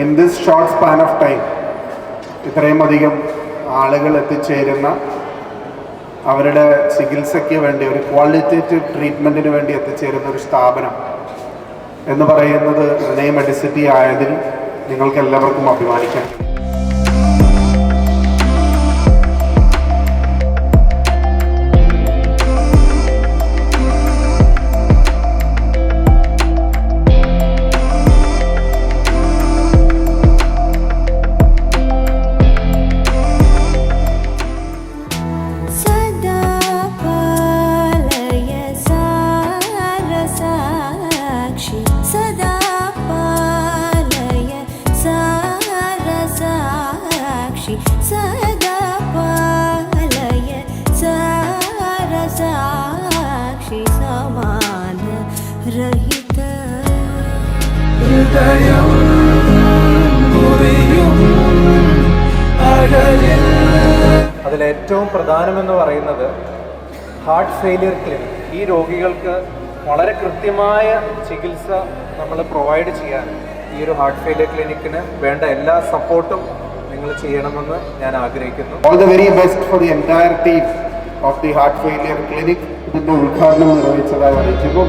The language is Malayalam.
In this short span of time, ഇത്രയും അധികം ആളുകൾ എത്തിച്ചേരുന്ന അവരുടെ ചികിത്സയ്ക്ക് വേണ്ടി ഒരു ക്വാളിറ്റേറ്റീവ് ട്രീറ്റ്മെൻറ്റിന് വേണ്ടി എത്തിച്ചേരുന്ന ഒരു സ്ഥാപനം എന്ന് പറയുന്നത് റിനേ മെഡിസിറ്റി ആയതിൽ നിങ്ങൾക്ക് എല്ലാവർക്കും അഭിമാനിക്കാം. അതിലേറ്റവും പ്രധാനമെന്ന് പറയുന്നത് ഹാർട്ട് ഫെയിലിയർ ക്ലിനിക്. ഈ രോഗികൾക്ക് വളരെ കൃത്യമായ ചികിത്സ നമ്മൾ പ്രൊവൈഡ് ചെയ്യാൻ ഈ ഒരു ഹാർട്ട് ഫെയിലിയർ ക്ലിനിക്കിന് വേണ്ട എല്ലാ സപ്പോർട്ടും നിങ്ങൾ ചെയ്യണമെന്ന് ഞാൻ ആഗ്രഹിക്കുന്നു. All the very best for the entire team of the heart failure clinic. ഇതിൻ്റെ ഉദ്ഘാടനം നിർവഹിച്ചതായി അറിയിക്കുന്നു.